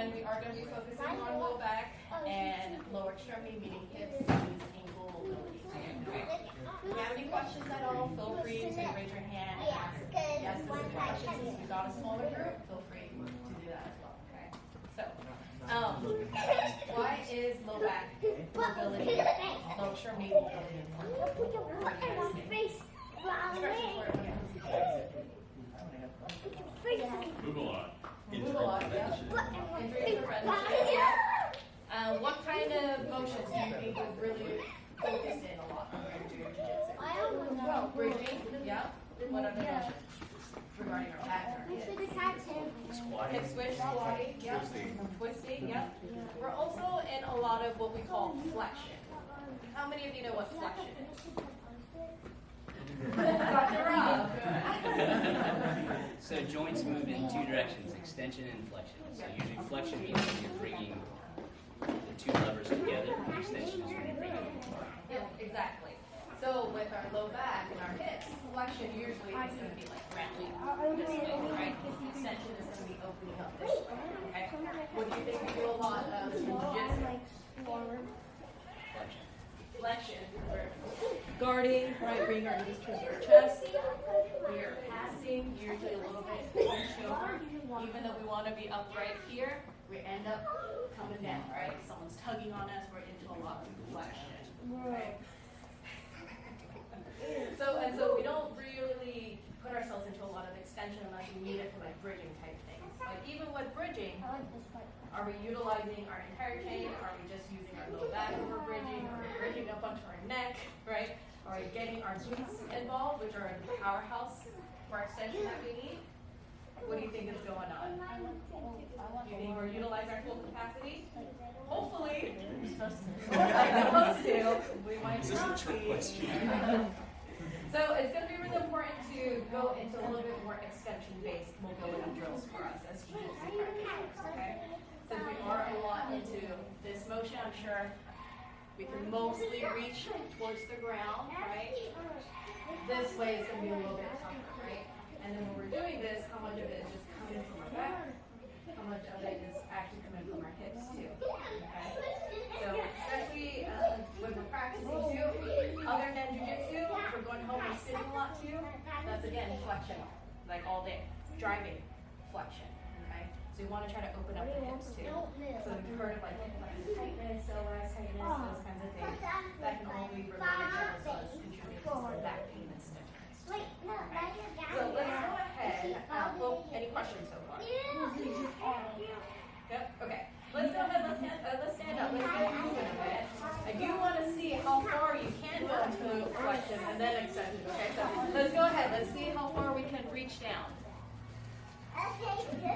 again, we are going to be focusing on low back and lower extremity, meaning hips, knees, ankle mobility. Okay. If you have any questions at all, feel free to raise your hand and ask yes, specific questions. If you've got a smaller group, feel free to do that as well. Okay. So, why is low back mobility, low extremity mobility important? Move a lot. Move a lot, yeah. Injury prevention, yeah. What kind of motions do you think would really focus in a lot when you're doing jiu-jitsu? Bridging, yeah. What other motions regarding our back or hips? Hip switch, squatting, yeah. Twisting, yeah. We're also in a lot of what we call flexion. How many of you know what flexion is? Dr. Rob. So joints move in two directions, extension and flexion. So usually flexion means when you're bringing the two levers together, and extension is when you're bringing them apart. Yep, exactly. So with our low back and our hips, flexion usually is going to be like rattling this way, right? Extension is going to be opening up this way, okay? What do you think we do a lot of in jiu-jitsu? Flexion. Flexion. We're guarding, right? Bring our knees towards our chest. We are passing, usually a little bit hunched over. Even though we want to be upright here, we end up coming down, right? Someone's tugging on us, we're into a lot of flexion, right? So we don't really put ourselves into a lot of extension unless we need it for like bridging type things. But even with bridging, are we utilizing our entire chain? Are we just using our low back when we're bridging? Are we bridging up onto our neck, right? Are we getting our glutes involved, which are the powerhouse for extension that we need? What do you think is going on? Do you think we're utilizing our full capacity? Hopefully. We're supposed to. We might not be. So it's going to be really important to go into a little bit more extension-based mobility drills for us as jiu-jitsu practitioners, okay? Since we are a lot into this motion, I'm sure we can mostly reach towards the ground, right? This way it's going to be a little bit tougher, right? And then when we're doing this, how much of it is just coming from our back? How much of it is actually coming from our hips too, okay? So especially when we're practicing too, other than jiu-jitsu, if we're going home and sitting a lot too, that's again flexion, like all day, driving flexion, okay? So you want to try to open up the hips too. So we've heard of like tightness, psoas tightness, those kinds of things. That can all be related to as well as contribute to some back pain and stiffness. Okay. So let's go ahead. Well, any questions so far? Yep. Okay. Let's go ahead. Let's stand up. Let's get moving a bit. I do want to see how far you can go into flexion and then extension. Okay. So let's go ahead. Let's see how far we can reach down. Good.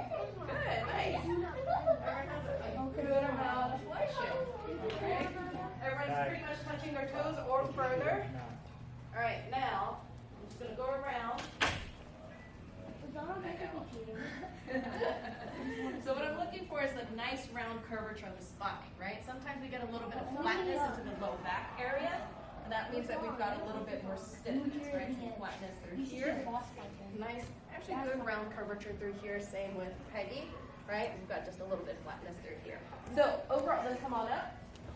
Nice. Everyone has a good amount of flexion. Okay. Everybody's pretty much touching their toes or further. All right. Now I'm just gonna go around. So what I'm looking for is a nice round curvature of the spine, right? Sometimes we get a little bit of flatness into the low back area, and that means that we've got a little bit more stiffness, right? Some flatness through here. Nice, actually good round curvature through here, same with Peggy, right? We've got just a little bit of flatness through here. So overall, let's come on up.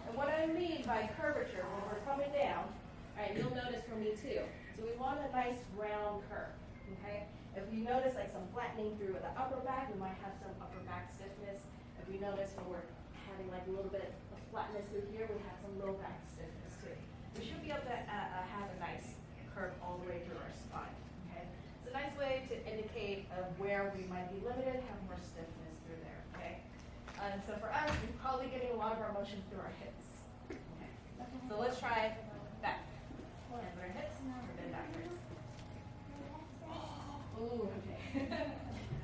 And what I mean by curvature, when we're coming down, all right, you'll notice for me too. So we want a nice round curve, okay? If you notice like some flattening through the upper back, we might have some upper back stiffness. If you notice when we're having like a little bit of flatness through here, we have some low back stiffness too. We should be able to have a nice curve all the way through our spine. Okay, it's a nice way to indicate of where we might be limited, have more stiffness through there. Okay, and so for us, we're probably getting a lot of our motion through our hips. Okay, so let's try back. Hands on our hips, and then backwards. Ooh, okay.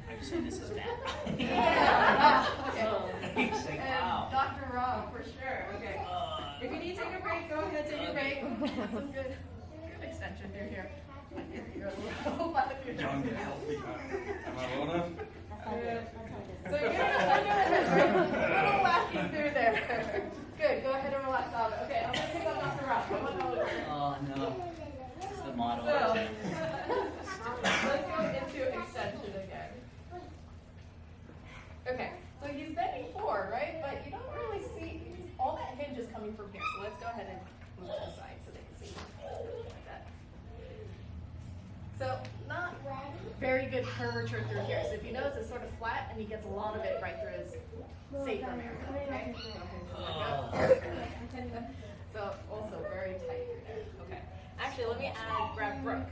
Are you saying this is bad? Yeah. Okay. He's like, wow. Dr. Rob, for sure. Okay. If you need to take a break, go ahead, take a break. Some good extension through here. You're a little Young and healthy. Am I low enough? So you're a little lacking through there. Good. Go ahead and relax out. Okay, I'm going to pick up Dr. Rob. Oh, no. This is the model. So, let's go into extension again. Okay, so he's bending forward. good curvature through here. So if you notice, it's sort of flat, and he gets a lot of it right through his sacrum area. Okay. So also very tight through there. Okay. Actually, let me grab Brooke.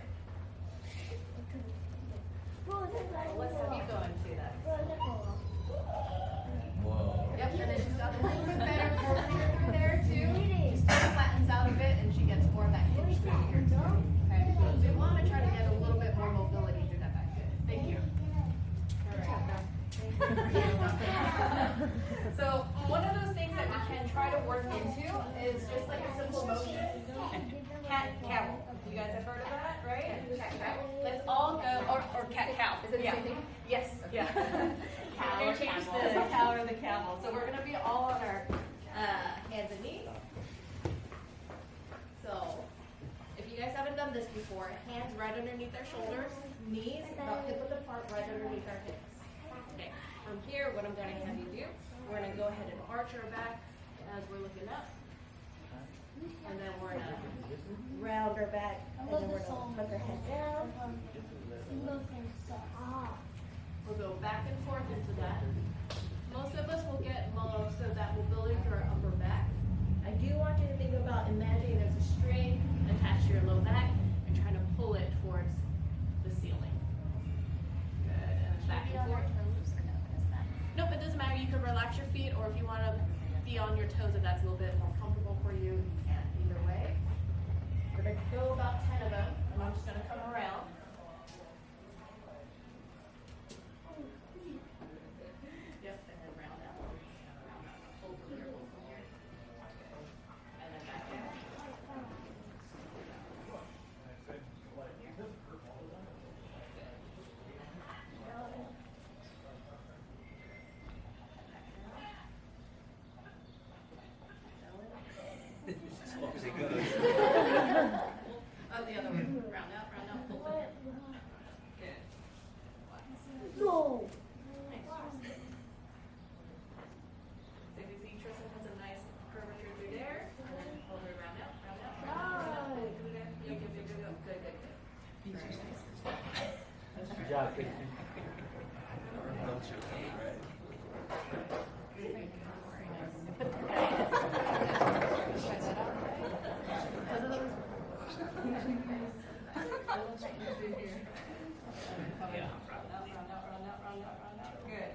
Let's have you go into that. Whoa. Yep, and then she's got a little bit better curvature through there too. She still flattens out a bit, and she gets more of that hinge through here too. Okay. So we want to try to get a little bit more mobility through that back. Good. Thank you. All right. So one of those things that we can try to work into is just like a simple motion. Cat cow. You guys have heard of that, right? Cat cow. Let's all go, or cat cow. Is it the same thing? Yes. Yeah. Cow or Change camel. the cow or the camel. So we're going to be all on our hands and knees. So if you guys haven't done this before, hands right underneath our shoulders, knees about hip width apart right underneath our hips. Okay. From here, what I'm going to have you do, we're going to go ahead and arch our back as we're looking up. And then we're going to round our back, and then we're going to tuck our head down. We'll go back and forth into that. Most of us will get most of that mobility through our upper back. I do want you to think about imagining there's a string attached to your low back and trying to pull it towards the ceiling. Good, and back and forth. Nope, it doesn't matter. You can relax your feet, or if you want to be on your toes, if that's a little bit more comfortable for you, you can. Either way. We're going to go about 10 of them, and I'm just going to come around. Yep, and then round out. Hold from here, hold from here. And then back down. As far as it goes. Oh, the other way. Round out, pull from here. Good. No. Nice. So you see Tristan has a nice curvature through there, and then all the way round out, round out, round out, round out. Good, good, good, good, good, good, good, good. Good job, Chris. Yeah. Round out. Good.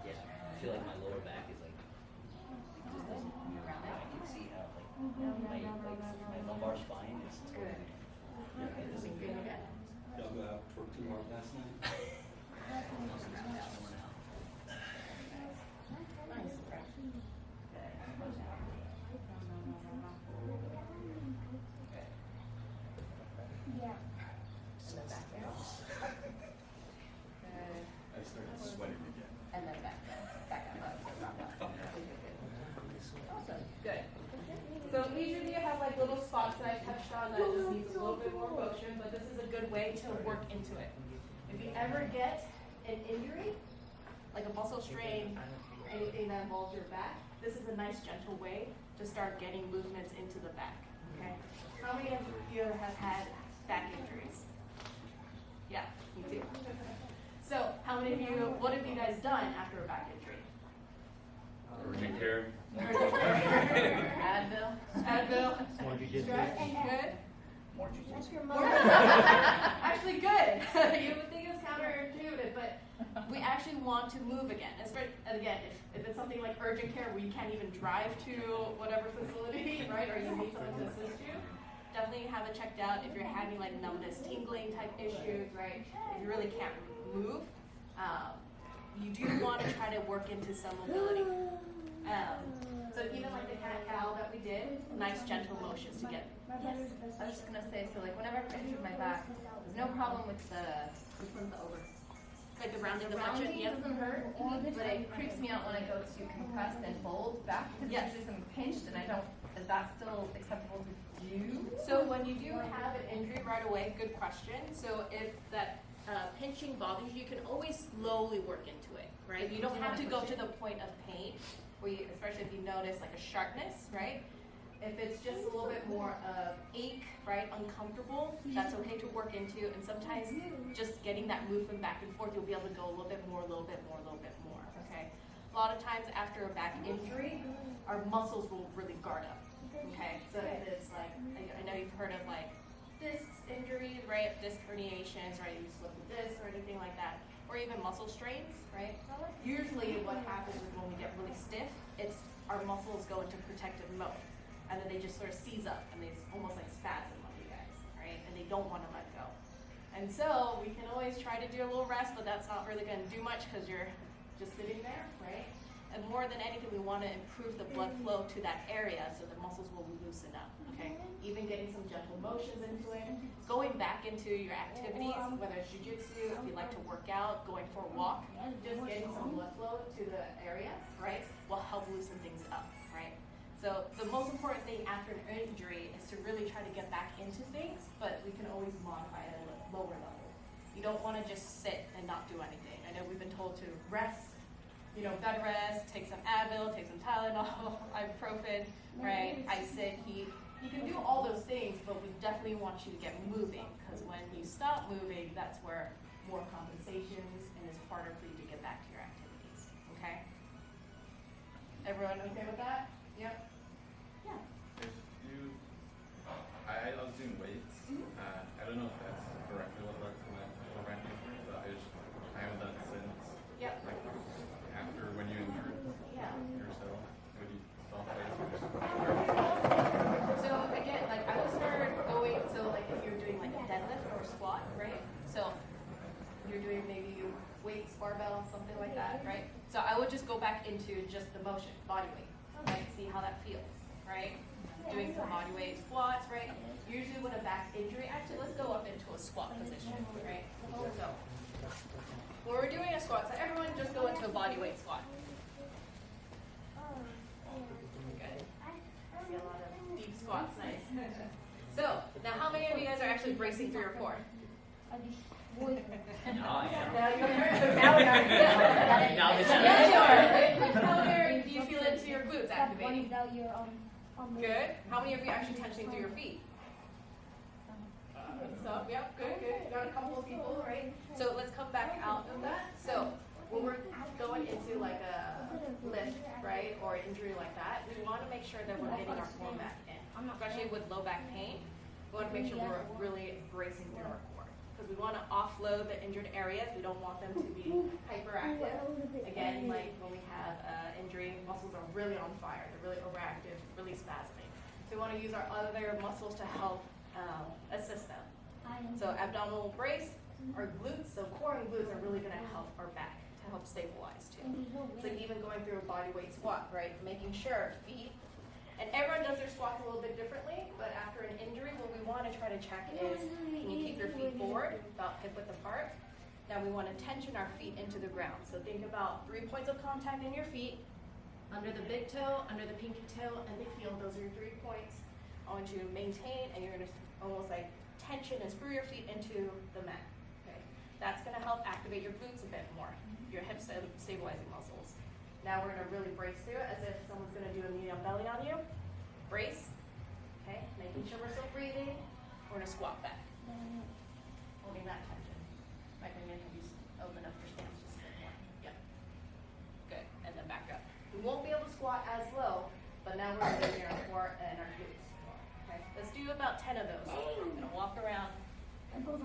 Yeah. I feel like my lower back is like, it just doesn't move. I can see how my lumbar spine is Good. it doesn't Good feel again. Y'all go out for 2 hours last night? Nice. And then back down. Good. I started sweating again. And then back down. Awesome. Good. So each of you have like little spots that I touched on that just needs a little bit more motion, but this is a good way to work into it. If you ever get an injury, like a muscle strain, anything that involves your back, this is a nice gentle way to start getting movements into the back. Okay. How many of you have had back injuries? Yeah, me too. So how many of you, what have you guys done after a back injury? Urgent care. Advil. More jiu-jitsu. Stretch. Good. more jiu-jitsu. Actually good. You would think it's counterintuitive, but we actually want to move again. And again, if it's something like urgent care where you can't even drive to whatever facility, right, or you need someone to assist you, definitely have it checked out. If you're having like numbness, tingling type issues, right, if you really can't move, you do want to try to work into some mobility. So even like the cat cow that we did, nice gentle motions to get. Yes. I was just gonna say, so like whenever I injured my back, there's no problem with which one's the over? Like the rounding The the flexion, rounding yeah. doesn't hurt, but it creeps me out when I go to compress and fold back because Yes. usually I'm pinched and I don't. Is that still acceptable to do? So when you do have an injury right away, good question. So if that pinching bothers you, you can always slowly work into it, right? You don't have to go to the point of pain, where you, especially if you notice like a sharpness, right? If it's just a little bit more ache, right, uncomfortable, that's okay to work into. And sometimes just getting that movement back and forth, you'll be able to go a little bit more, a little bit more, a little bit more, okay? A lot of times after a back injury, our muscles will really guard up, okay? So if it's like, I know you've heard of like disc injuries, right, disc herniations, right, you slip a disc or anything like that, or even muscle strains, right? Usually what happens is when we get really stiff, it's our muscles go into protective mode. And then they just sort of seize up, and it's almost like spasm on you guys, right? And they don't want to let go. And so we can always try to do a little rest, but that's not really going to do much because you're just sitting there, right? And more than anything, we want to improve the blood flow to that area so the muscles will loosen up, okay? Even getting some gentle motions into it, going back into your activities, whether it's Jiu-Jitsu, if you like to work out, going for a walk, just getting some blood flow to the area, right, will help loosen things up, right? So the most important thing after an injury is to really try to get back into things, but we can always modify at a lower level. You don't want to just sit and not do anything. I know we've been told to rest, bed rest, take some Advil, take some Tylenol, ibuprofen, right? Eidson, heat. You can do all those things, but we definitely want you to get moving, because when you stop moving, that's where more compensations, and it's harder for you to get back to your activities, okay? Everyone okay with that? Yep. I was doing weights. I don't know if that's directly what led to my lower back injury, but I haven't done it since. Yep. Like after when you injured yourself, would you stop weights or just So again, like I would start going, so like if you're doing like a deadlift or a squat, right? So you're doing maybe weights, barbell, something like that, right? So I would just go back into just the motion, body weight, right? See how that feels, right? Doing some body weight squats, right? Usually with a back injury, actually let's go up into a squat position, right? So when we're doing a squat, so everyone just go into a body weight squat. Good. I see a lot of deep squats, nice. So now how many of you guys are actually bracing through your core? No, yeah. Now you are. Now we are. Now that Now you are. Which color do you feel into your glutes activating? Good. How many of you are actually tensioning through your feet? So, yep, good, good. Got a couple of people, right? So let's come back out of that. So when we're going into like a lift, right, or injury like that, we want to make sure that we're getting our core back in. Especially with low back pain, we want to make sure we're really bracing through our core. Because we want to offload the injured areas. We don't want them to be hyperactive. Again, like when we have injury, muscles are really on fire. They're really overactive, really spasming. So we want to use our other muscles to help assist them. So abdominal brace, our glutes, so core and glutes are really going to help our back to help stabilize too. So even going through a body weight squat, right? Making sure feet, and everyone does their squats a little bit differently, but after an injury, what we want to try to check is, can you keep your feet forward, about hip width apart? Now we want to tension our feet into the ground. So think about 3 points of contact in your feet, under the big toe, under the pinky toe, and the heel. Those are your 3 points. I want you to maintain, and you're going to almost like tension and screw your feet into the mat. Okay, that's going to help activate your glutes a bit more, your hip stabilizing muscles. Now we're going to really brace through it as if someone's going to do a medium belly on you. Brace. Okay, making sure we're still breathing. We're going to squat back, holding that tension. Might bring in, have you open up your stance just a bit more. Yep. Good, and then back up. We won't be able to squat as low, but now we're going to get our core and our glutes. Okay, let's do about 10 of those. I'm going to walk around. Good.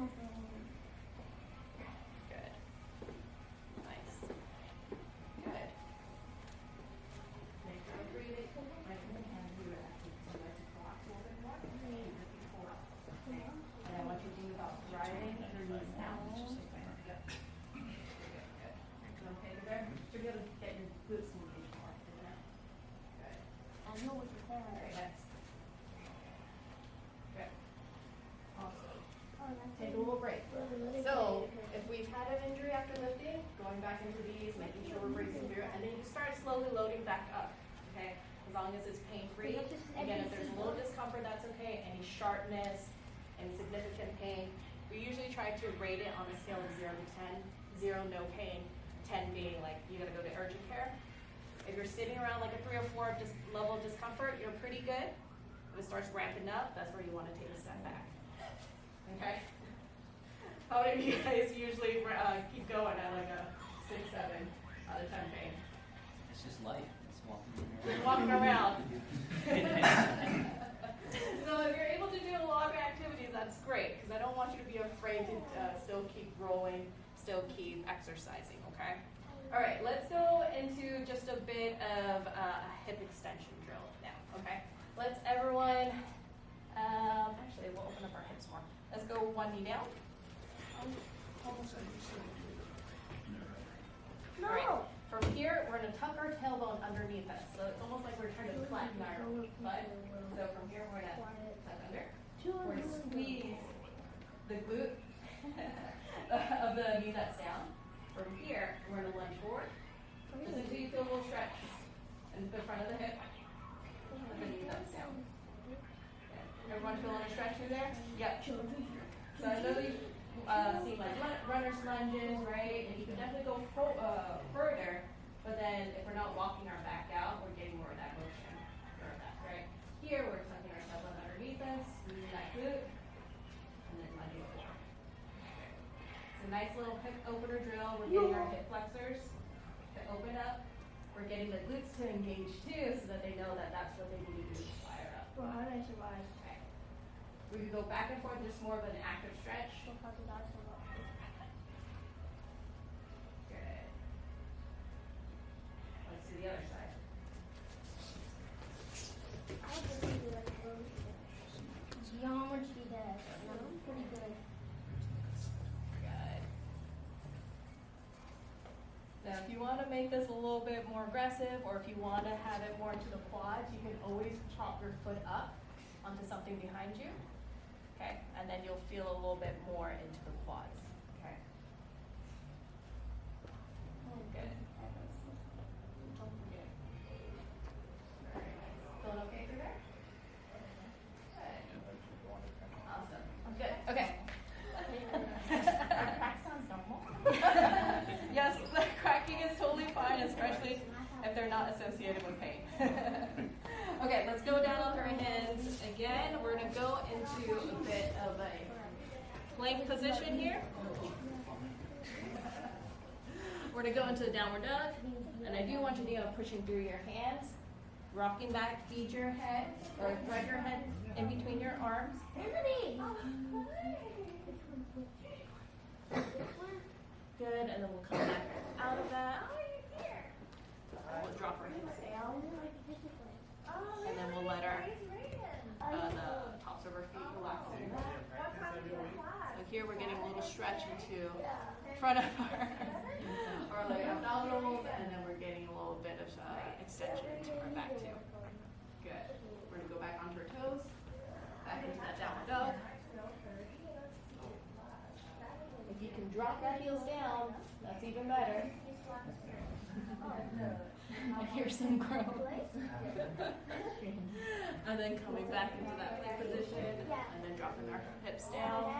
Nice. Good. Make sure you're breathing. I can do it actually. So I like to relax a little bit more. Keep your feet forward. Okay. And I want you to think about driving your knees down. Good. Good. Okay, there. Should be able to get your glutes moving more. Isn't it? Good. I know what you're saying. Very nice. Good. Awesome. Take a little break. So, if we've had an injury after lifting, going back into these, making sure we're bracing through, and then you start slowly loading back up, okay? As long as it's pain-free. Again, if there's a little discomfort, that's okay. Any sharpness, any significant pain, we usually try to rate it on a scale of 0 to 10. 0, no pain, 10 being like, you gotta go to urgent care. If you're sitting around like a 3 or 4 level of discomfort, you're pretty good. it starts ramping up, that's where you want to take a step back. Okay? How many of you guys usually keep going at like a 6, 7 out of 10 pain? It's just life. It's walking You're around. walking around. So if you're able to do a lot of activities, that's great, because I don't want you to be afraid to still keep rolling, still keep exercising, okay? All right, let's go into just a bit of a hip extension drill now, okay? Let's everyone, actually we'll open up our hips more. Let's go one knee down. All right, from here, we're gonna tuck our tailbone underneath us. So it's almost like we're trying to flatten our butt. So from here, we're gonna tuck under. We're gonna squeeze the glute of the knee that's down. From here, we're gonna lunge forward. Just until you feel a little stretch in the front of the hip. And the knee that's down. Okay. Everyone feeling a stretch through there? Yep. So I know you've seen like runner's lunges, right? And you can definitely go further, but then if we're not walking our back out, we're getting more of that motion. More of that, right? Here, we're tucking ourselves underneath us, squeezing that glute, and then lunging forward. Okay. It's a nice little hip opener drill. We're getting our hip flexors to open up. We're getting the glutes to engage too, so that they know that that's what they need to do to fire up. Well, how did I survive? Okay. We can go back and forth, just more of an active stretch. Well, how did I survive? Good. Let's do the other side. I just do like geometry there. Pretty good. Good. Now, if you want to make this a little bit more aggressive, or if you want to have it more into the quads, you can always chop your foot up onto something behind you. Okay, and then you'll feel a little bit more into the quads. Okay. Good. Good. Feeling okay through there? Good. Awesome. Good. Okay. Crack sounds normal. Yes, the cracking is totally fine, especially if they're not associated with pain. Okay, let's go down on our hands again. We're going to go into a bit of a plank position here. We're going to go into the downward dog, and I do want you to know pushing through your hands, rocking back, feed your head, or thread your head in between your arms. Good, and then we'll come back out of that. We'll drop our hips down, and then we'll let our the tops of our feet relax. So here we're getting a little stretch into front of our like abdominals, and then we're getting a little bit of extension into our back too. Good. We're gonna go back onto our toes, back into that downward dog. If you can drop your heels down, that's even better. I hear some groan. And then coming back into that plank position, and then dropping our hips down.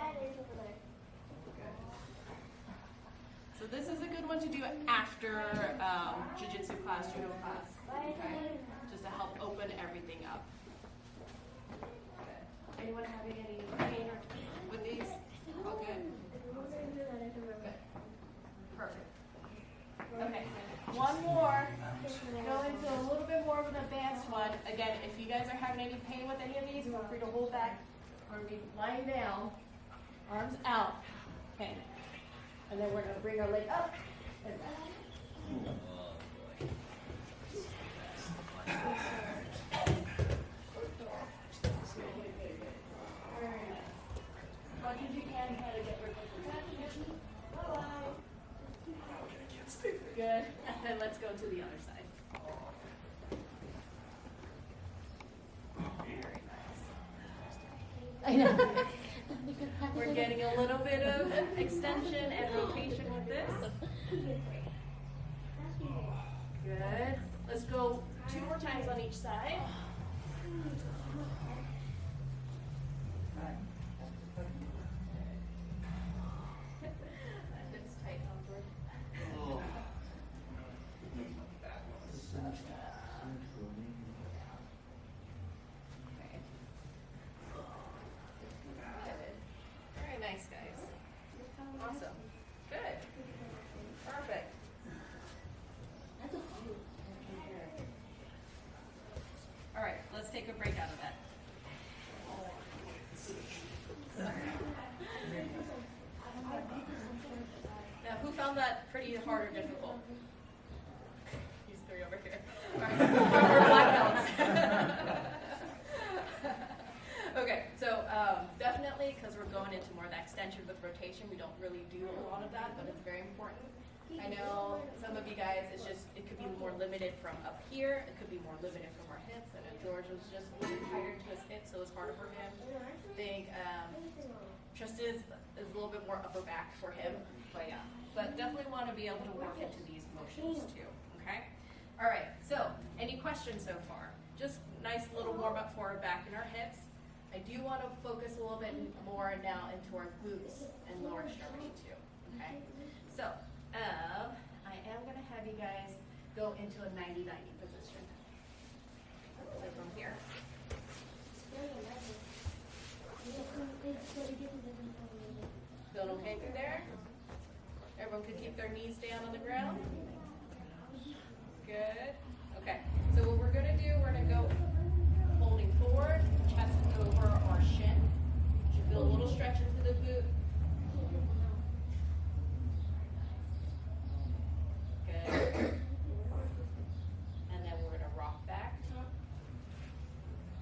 So this is a good one to do after Jiu-Jitsu class, Judo class, okay? Just to help open everything up. Good. Anyone having any pain with these? All good? Good. Perfect. Okay, one more. Go into a little bit more of an advanced one. Again, if you guys are having any pain with any of these, feel free to hold back or be lying down, arms out. Okay. And then we're going to bring our leg up and back. As much as you can, try to get rid of the tension. Good. And then let's go to the other side. Very nice. I know. We're getting a little bit of extension and rotation with this. Good. Let's go 2 more times on each side. That hip's tight upward. Okay. take a break out of that. Now, who found that pretty hard or difficult? These three over here. Our black belts. Okay, so definitely, because we're going into more of that extension with rotation, we don't really do a lot of that, but it's very important. I know some of you guys, it could be more limited from up here, it could be more limited from our hips. I know George was just a little tighter to his hips, so it was harder for him. I think Tristan is a little bit more upper back for him, but yeah. But definitely want to be able to work into these motions too, okay? All right, so any questions so far? Just nice little warm up for our back and our hips. I do want to focus a little bit more now into our glutes and lower extremity too, okay? So, I am going to have you guys go into a 90-90 position. So from here. Feeling okay through there? Everyone could keep their knees down on the ground? Good. Okay, so what we're going to do, we're going to go holding forward, chest over our shin. Should feel a little stretch into the boot. Good. And then we're going to rock back.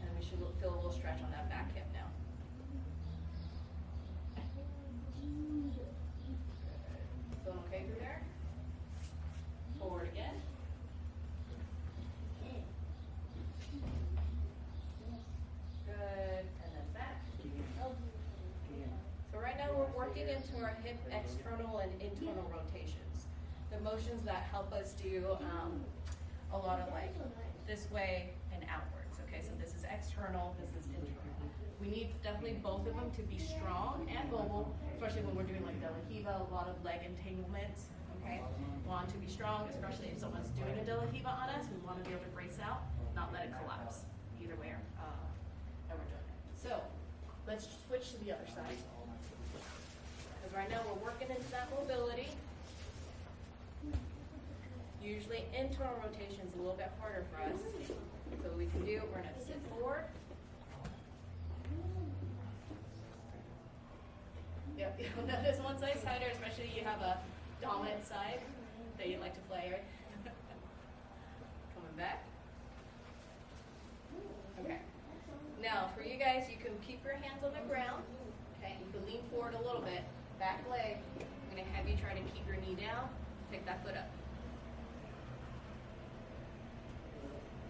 And we should feel a little stretch on that back hip now. Feeling okay through there? Forward again. Good. And then back. So right now we're working into our hip external and internal rotations. The motions that help us do a lot of like this way and outwards. Okay, so this is external, this is internal. We need definitely both of them to be strong and mobile, especially when we're doing like De La Hiva, a lot of leg entanglements. Okay, we want to be strong, especially if someone's doing a De La Hiva on us. We want to be able to brace out, not let it collapse. Either way, that we're doing it. So let's switch to the other side. Because right now we're working into that mobility. Usually internal rotation is a little bit harder for us. So what we can do, we're going to sit forward. Yep, you'll notice one side's tighter, especially you have a dominant side that you like to play, right? Coming back. Okay. Now, for you guys, you can keep your hands on the ground. Okay, you can lean forward a little bit. Back leg. I'm going to have you try to keep your knee down. Pick that foot up.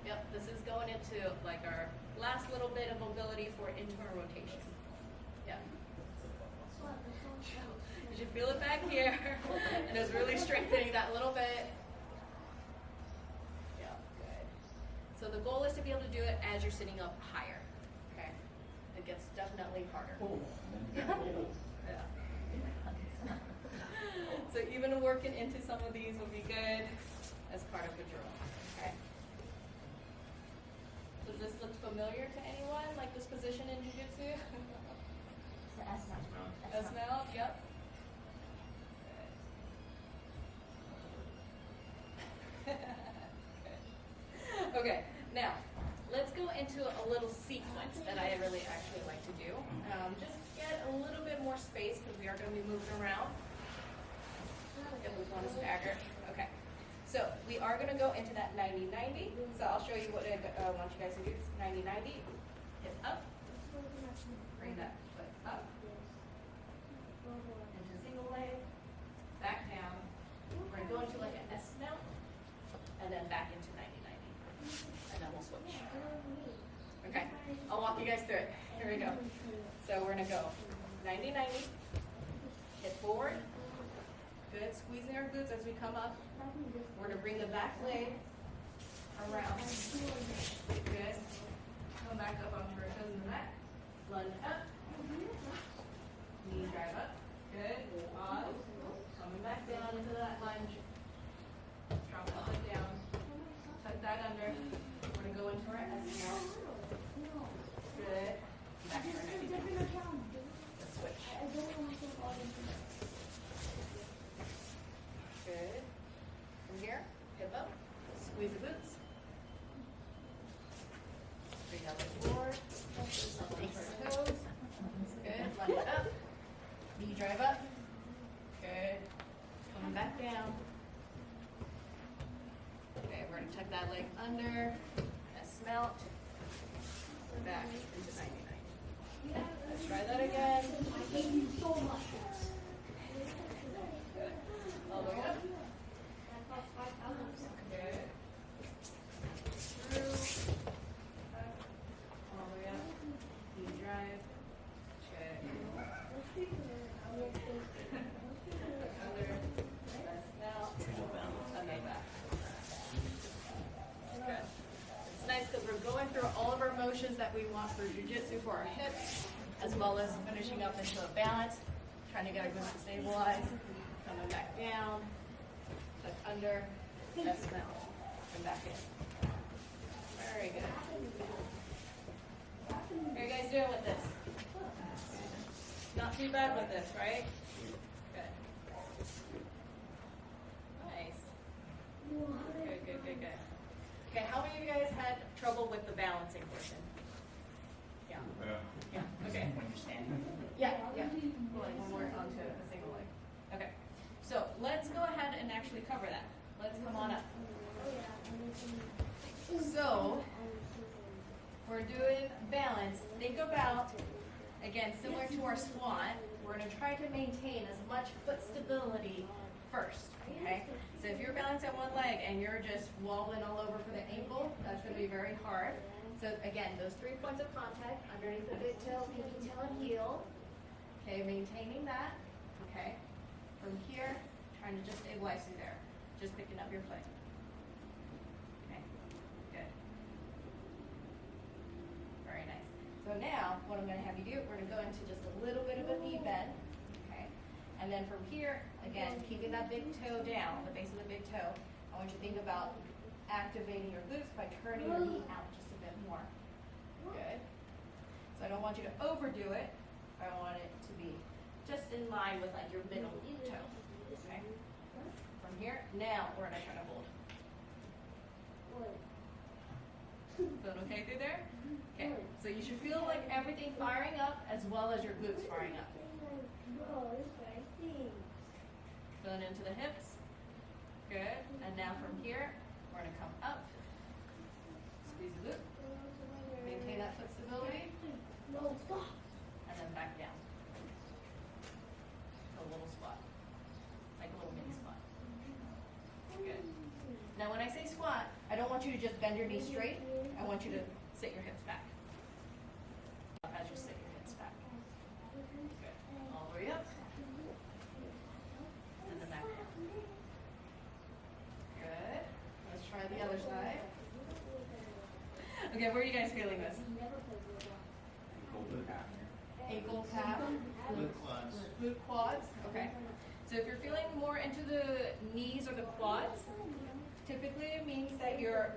Yep, this is going into like our last little bit of mobility for internal rotation. Yep. You should feel it back here. And it's really strengthening that little bit. Yeah, good. So the goal is to be able to do it as you're sitting up higher. Okay? It gets definitely harder. Yeah. So even working into some of these will be good as part of the drill. Okay? Does this look familiar to anyone, like this position in Jiu-Jitsu? The S mount. S-mount, yep. Okay, now let's go into a little sequence that I really actually like to do. Just get a little bit more space because we are going to be moving around. If we want to stagger. Okay, so we are going to go into that 90-90. So I'll show you what I want you guys to do. 90-90. Hip up. Bring that foot up. Into single leg. Back down. We're going to go into like an S mount. And then back into 90-90. And then we'll switch. Okay, I'll walk you guys through it. Here we go. So we're going to go 90-90. Hip forward. Good. Squeezing our glutes as we come up. We're going to bring the back leg around. Good. Come back up onto our toes in the mat. Lunge up. Knee drive up. Good. Pause. Coming back down into that lunge. Drop the foot down. Tuck that under. We're going to go into our S now. Good. Back to our 90. Let's switch. Good. From here, hip up. Squeeze the glutes. Bring down the floor. Take your toes. Good. Line it up. Knee drive up. Good. Coming back down. Okay, we're going to tuck that leg under. That smelt. Back into 99. Let's try that again. Good. All the way up. Good. Through. All the way up. Knee drive. Check. Under. Now. And then back. Good. It's nice because we're going through all of our motions that we want for Jiu-Jitsu for our hips, as well as finishing up into a balance, trying to get our glutes to stabilize. Coming back down. Tuck under. Press down. And back in. Very good. How are you guys doing with this? Not too bad with this, right? Good. Nice. Good, good, good, good. Okay, how many of you guys had trouble with the balancing portion? Yeah. Yeah. Okay. When you're standing. Yeah, yeah. When we're onto a single leg. Okay. So let's go ahead and actually cover that. Let's come on up. So we're doing balance. Think about, again, similar to our squat, we're going to try to maintain as much foot stability first, okay? So if you're balanced at one leg and you're just wobbling all over for the ankle, that's going to be very hard. So again, those 3 points of contact, underneath the big toe, pinky toe, and heel. Okay, maintaining that, okay? From here, trying to just stabilize through there. Just picking up your foot. Okay, good. Very nice. So now, what I'm going to have you do, we're going to go into just a little bit of a knee bend, okay? And then from here, again, keeping that big toe down, the base of the big toe, I want you to think about activating your glutes by turning your knee out just a bit more. Good. So I don't want you to overdo it. I want it to be just in line with like your middle toe, okay? From here, now we're going to try to hold. Feeling okay through there? Okay, so you should feel like everything firing up as well as your glutes firing up. Feeling into the hips. Good. And now from here, we're going to come up. Squeeze the glute. Maintain that foot stability. And then back down. A little squat. Like a little mini squat. Good. Now when I say squat, I don't want you to just bend your knees straight. I want you to sit your hips back. As you sit your hips back. Good. All the way up. And then back down. Good. Let's try the other side. Okay, where are you guys feeling this? Ankle, calf, glute quads. Okay. So if you're feeling more into the knees or the quads, typically it means that you're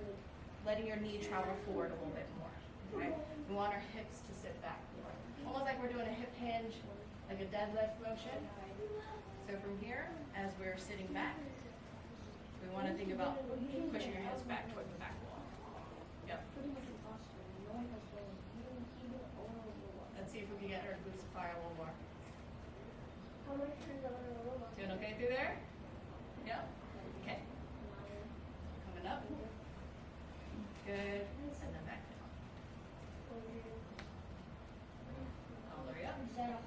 letting your knee travel forward a little bit more. Okay. We want our hips to sit back more. Almost like we're doing a hip hinge, like a deadlift motion. So from here, as we're sitting back, we want to think about pushing your hips back towards the back wall. Yep. Let's see if we can get our glutes to fire a little more. Doing okay through there? Yeah? Okay. Coming up. Good. And then back down. All the way up. Back down.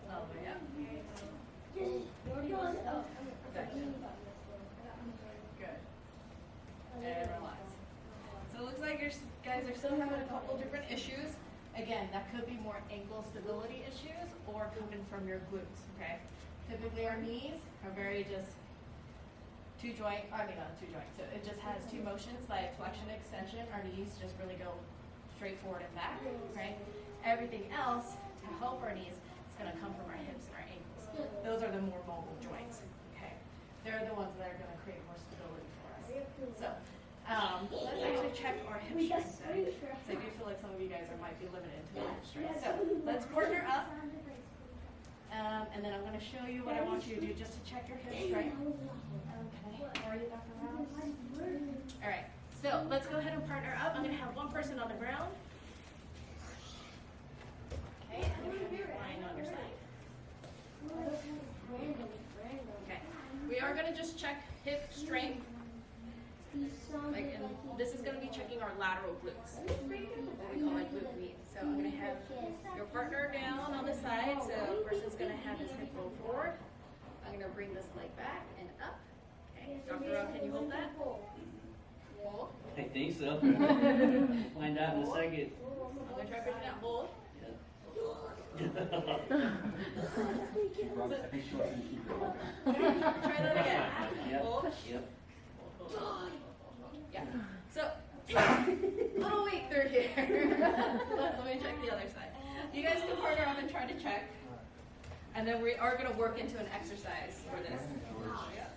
All the way up. Back down. Good. And relax. So it looks like you guys are still having a couple different issues. Again, that could be more ankle stability issues or coming from your glutes, okay? Typically our knees are very just not two joint, so it just has two motions like flexion, extension. Our knees just really go straight forward and back, right? Everything else to help our knees is gonna come from our hips and our ankles. Those are the more mobile joints, okay? They're the ones that are gonna create more stability for us. So, let's actually check our hip strength then. So I do feel like some of you guys might be limited to the hip strength. So let's partner up. And then I'm going to show you what I want you to do just to check your hip strength. Okay, how are you, Dr. Rouse? All right, so let's go ahead and partner up. I'm going to have one person on the ground. Okay, and you're going to be lying on your side. Okay, we are going to just check hip strength. Like, and this is going to be checking our lateral glutes, what we call our glute med. So I'm going to have your partner down on the side. So the person's going to have his hip roll forward. I'm going to bring this leg back and up. Okay, Dr. Rowe, can you hold that? Hold. I think so. Find out in a second. I'm going to try pushing that. Hold. I think she wants to keep it. Try that again. Yep. Hold. Yep. Yeah. So, a little weak through here. Let me check the other side. You guys can partner up and try to check. And then we are going to work into an exercise for this. Yeah.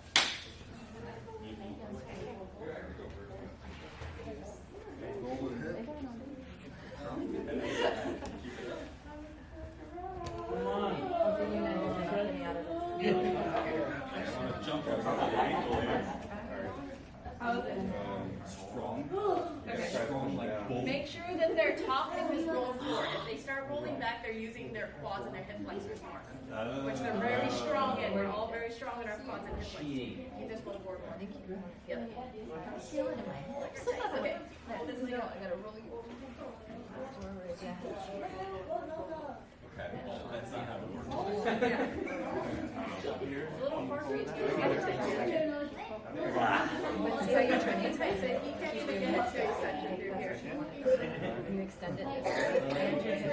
Come on. Jump over the ankle here. How's it? Strong. Okay. Strong, like bolt. Make sure that their top hip is rolled forward. If they start rolling back, they're using their quads and their hip flexors more, which they're very strong in. We're all very strong in our quads and hip flexors. Keep this one forward more. Yep. I'm feeling in my hips. Okay. Hold this leg up. I gotta roll you over. Okay, that's not how it works. Yeah. It's a little hard for you to do. So you try to extend it. You can't even get it to extension through here. You extend it this way. And you're using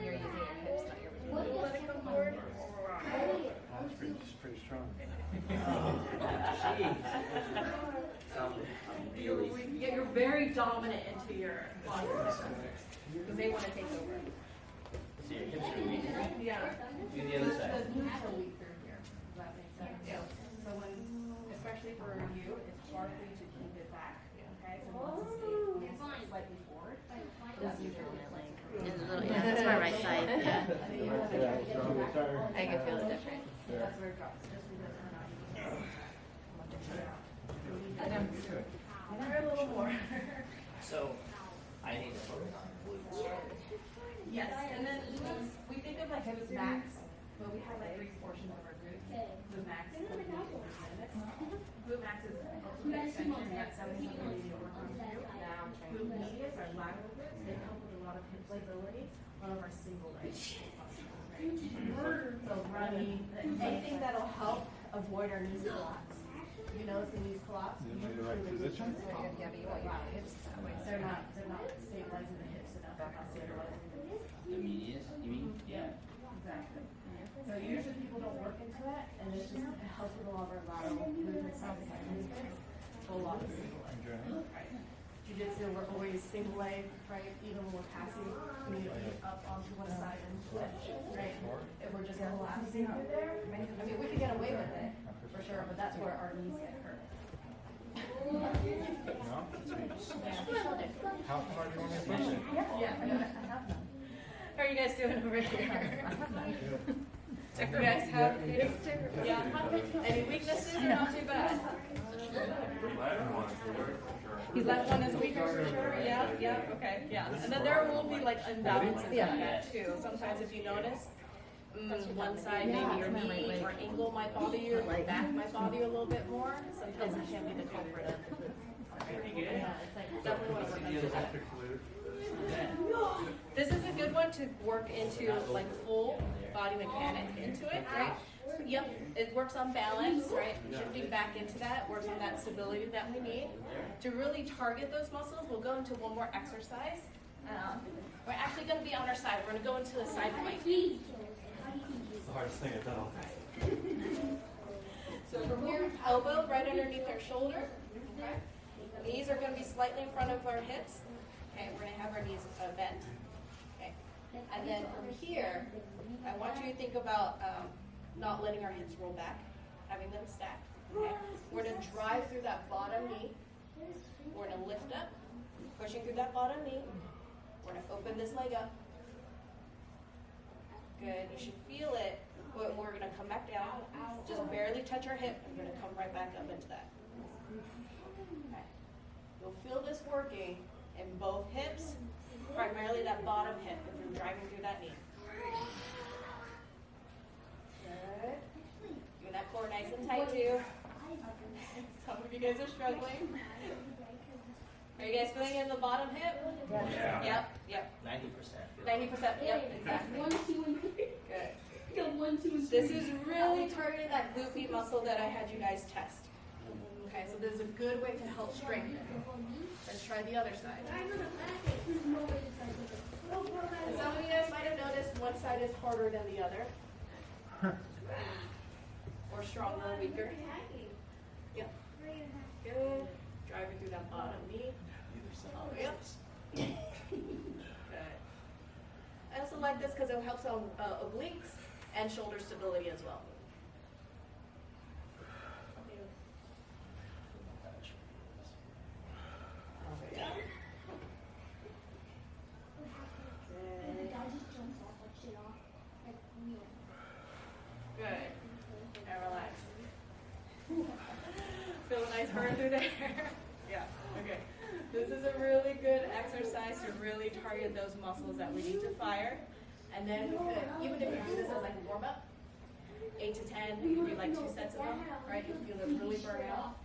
your hips, not your Let it come forward. That's pretty strong. Yeah, you're very dominant into your quads because they want to take over. So your hips are weak. Yeah. Do the other side. The glutes are weak through here. Does that make sense? Yeah. So when, especially for you, it's hard for you to keep it back. Okay. So once it's slightly forward. That's usually like in the little, yeah, that's my right side. Yeah. I can feel it different. That's where it drops. Just because we're not using it. Another little more. So I need to focus on glutes. Yes, and then glutes, we think of like glutes max, but we have like 3 portions of our glutes. Glute max is like glute max is the extension, that's 17 degrees over on you. Glute medius are lateral glutes, they help with a lot of hip stability, one of our single leg muscles. So running, anything that'll help avoid our knees collapse. You notice the knees collapse? Is it in the right position? Yeah, but you want your hips that way. They're not stabilizing the hips enough, they're not stabilizing the knees. The medius, you mean? Yeah. Exactly. So usually people don't work into that, and it's just it helps with a lot of our lateral movements, side to side movements, a lot of single leg. Right. Jiu-Jitsu, we're always single leg, right? Even when we're passing, we need to be up onto one side and switch, right? If we're just collapsing through there, I mean, we could get away with it, for sure, but that's where our knees get hurt. No? How far do you want me to push it? Yeah, I have none. How are you guys doing over here? You guys have any weaknesses or not too bad? His left one is weaker for sure. Yeah, okay, yeah. And then there will be like imbalances like that too. Sometimes if you notice, one side maybe your knee or ankle might bother you, or back might bother you a little bit more. Sometimes it can be the culprit. Yeah, it's like definitely want to work on that. This is a good one to work into like full body mechanic into it, right? Yep, it works on balance, right? Shifting back into that, works on that stability that we need. To really target those muscles, we'll go into one more exercise. We're actually going to be on our side. We're going to go into a side plank. The hardest thing I've done all day. So from here, elbow right underneath our shoulder. Okay. Knees are going to be slightly in front of our hips. Okay, we're going to have our knees bent. Okay. And then from here, I want you to think about not letting our hips roll back, having them stack. Okay. We're going to drive through that bottom knee. We're going to lift up, pushing through that bottom knee. We're going to open this leg up. Good. You should feel it We're gonna come back down, just barely touch our hip, and we're gonna come right back up into that. Okay. You'll feel this working in both hips, primarily that bottom hip, if you're driving through that knee. Good. Doing that core nice and tight too. Some of you guys are struggling. Are you guys feeling it in the bottom hip? Yeah. Yep. 90%. 90%. Yep, exactly. Good. This is really targeting that glute muscle that I had you guys test. Okay, so this is a good way to help strengthen. Let's try the other side. And some of you guys might have noticed one side is harder than the other. Or stronger or weaker. Yep. Good. Driving through that bottom knee. All the way up. Good. I also like this because it helps on obliques and shoulder stability as well. Good. And relax. Feel a nice burn through there. Yeah. Okay. This is a really good exercise to really target those muscles that we need to fire. And then we could, even if you do this as like a warm up, 8 to 10, you can do like 2 sets of them, right? You feel it really burn out.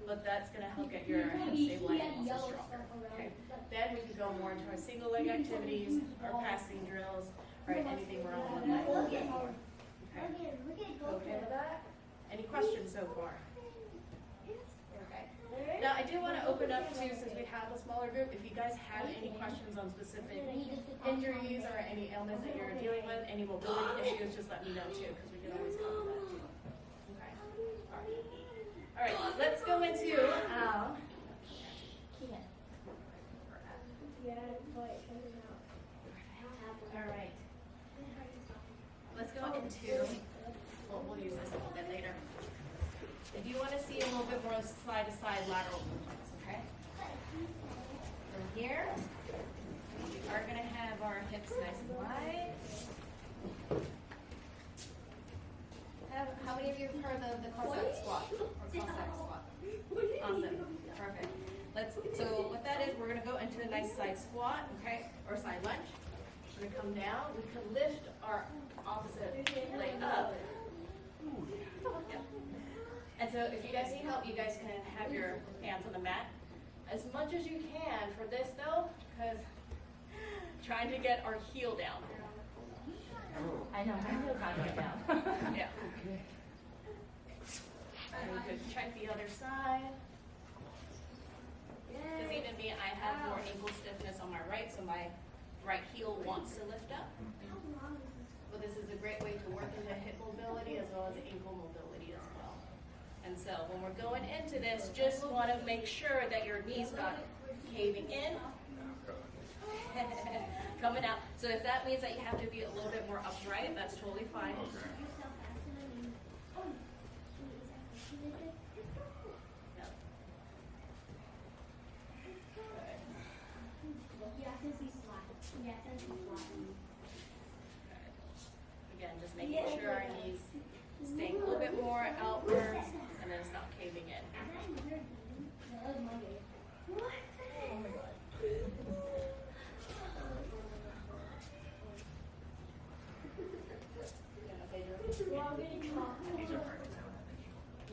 But that's going to help get your hip stabilized and muscle stronger. Okay. Then we could go more into our single leg activities, our passing drills, right? Anything we're on one leg. Okay. Okay with that? Any questions so far? Okay. Now I do want to open up too, since we have a smaller group, if you guys have any questions on specific injuries or any ailments that you're dealing with, any mobility issues, just let me know too, because we can always cover that too. Okay. All right, let's go into all right. Let's go into, we'll use this a little bit later. If you want to see a little bit more side-to-side lateral movements, okay? From here, we are going to have our hips nice and wide. How many of you have heard of the Cossack squat or Cossack squat? Awesome. Perfect. So what that is, we're going to go into a nice side squat, okay, or side lunge. We're going to come down. We can lift our opposite leg up. Yep. And so if you guys need help, you guys can have your hands on the mat. As much as you can for this though, because trying to get our heel down. I know, my heel got right down. Yeah. And we could check the other side. Because even me, I have more ankle stiffness on my right, so my right heel wants to lift up. But this is a great way to work into hip mobility as well as ankle mobility as well. And so when we're going into this, just want to make sure that your knees not caving in, coming out. So if that means that you have to be a little bit more upright, that's totally fine. Again, just making sure our knees staying a little bit more outwards and then it's not caving in.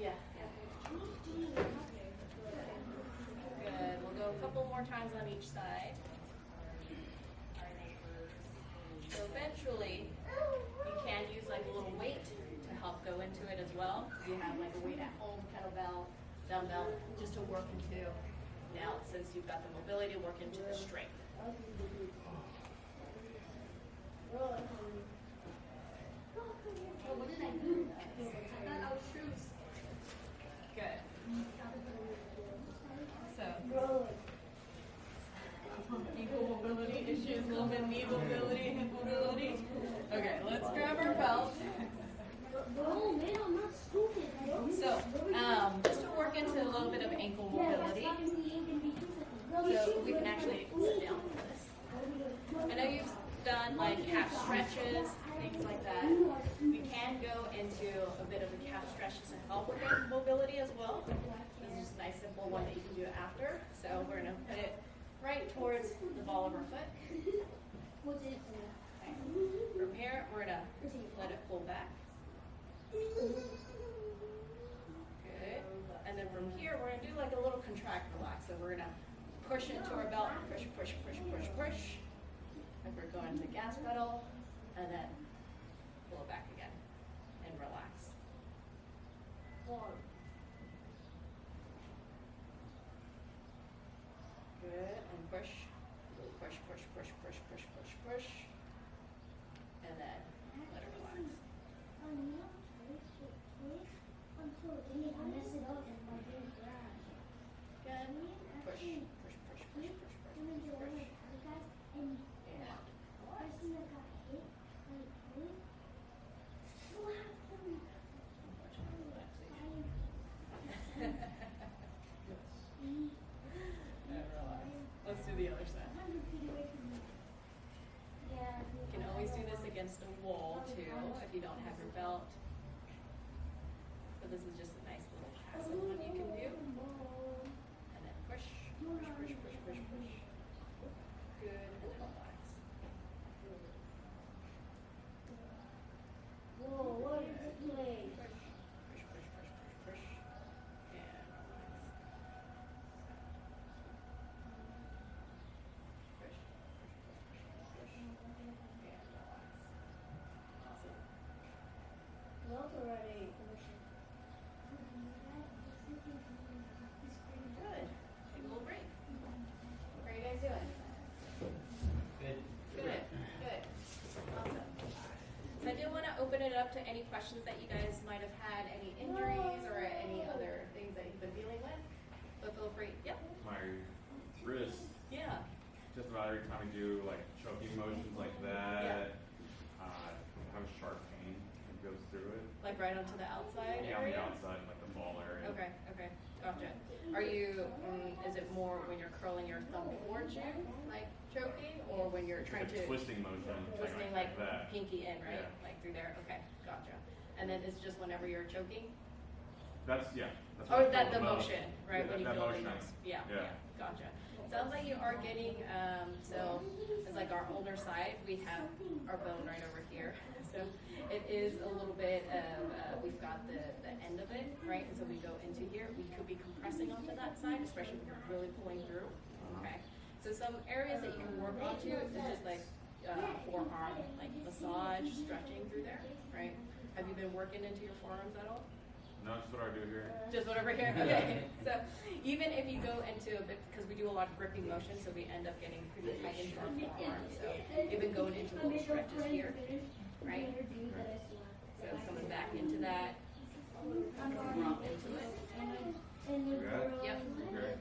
Yeah. Good. We'll go a couple more times on each side. So eventually, you can use like a little weight to help go into it as well. You have like a weight at home, kettlebell, dumbbell, just to work into. Now, since you've got the mobility, work into the strength. Good. So, ankle mobility issues, a little bit knee mobility, hip mobility. Okay, let's grab our belt. So, just to work into a little bit of ankle mobility. So we can actually sit down for this. I know you've done like calf stretches, things like that. We can go into a bit of a calf stretch to help with that mobility as well. This is just a nice simple one that you can do after. So we're gonna put it right towards the ball of our foot. Okay. From here, we're gonna let it pull back. Good. And then from here, we're gonna do like a little contract relax. So we're gonna push it to our belt, push, push, push, push, push. Like we're going to the gas pedal, and then pull it back again, and relax. Good, and push, push, push, push, push, push, push, push, and then let it relax. Good. Push, push, push, push, push, push, push, push. And let's do the other side. You can always do this against a wall too if you don't have your belt. But this is just a nice little passive one you can do. And then push, push, push, push, push, push. Good, and then relax. Whoa, what is it doing? Push, push, push, push, push, push. And relax. Push, push, push, push, push. And relax. Awesome. Not already. Good. Take a little break. How are you guys doing? Good. Good. Good. Awesome. So I do want to open it up to any questions that you guys might have had, any injuries or any other things that you've been dealing with. But feel free. Yep. My wrist, Yeah. just about every time I do like choking motions like that, I have a sharp pain that goes through it. Like right onto the outside Yeah, on the area? outside, like the ball area. Okay. Okay. Gotcha. Are you, is it more when you're curling your thumb towards you, like choking, or when you're trying It's a to, twisting motion. twisting like that. pinky in, right? Yeah. Like through there? Okay. Gotcha. And then it's just whenever you're choking? That's, yeah. That's Or what I that feel the most. motion, right? Yeah, When you that feel motion. the most. Yeah, Yeah. yeah, gotcha. Sounds like you are getting, so it's like our older side, we have our bone right over here. So it is a little bit of, we've got the end of it, right? And so we go into here, we could be compressing onto that side, especially when you're really pulling through, okay? So some areas that you can work onto is just like forearm, like massage, stretching through there, right? Have you been working into your forearms at all? No, that's what I do here. Just whatever here. Okay. So even if you go into a bit, because we do a lot of gripping motion, so we end up getting pretty tight into our forearms. So even going into little stretches here, right? So coming back into that, drop into it. Yep. Okay.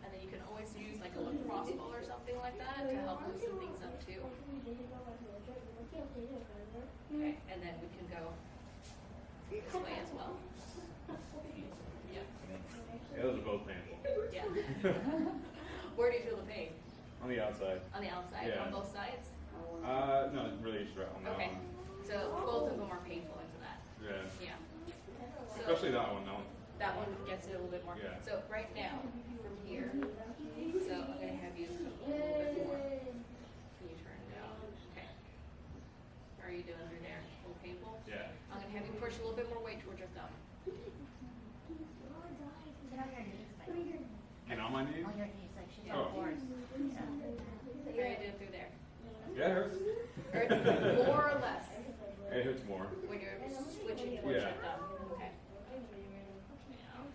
And then you can always use like a lacrosse ball or something like that to help loosen things up too. Okay. And then we can go this way as well. Yep. Yeah, those are both painful. Yeah. Where do you feel the pain? On the outside. On the outside? Yeah. On both sides? No, really just right on that Okay. one. So both of them are painful into that. Yeah. Yeah. So Especially that one. That one. that one gets it a little bit more. Yeah. So right now, from here, so I'm going to have you come a little bit more. Can you turn down? Okay. How are you doing through there? A little painful? Yeah. I'm going to have you push a little bit more weight towards your thumb. And on my knees? On your knees, like she's Oh. on boards. How are you doing through there? Yeah, it hurts. Hurts more or less It hurts more. when you're switching towards Yeah. your thumb? Okay. Yeah.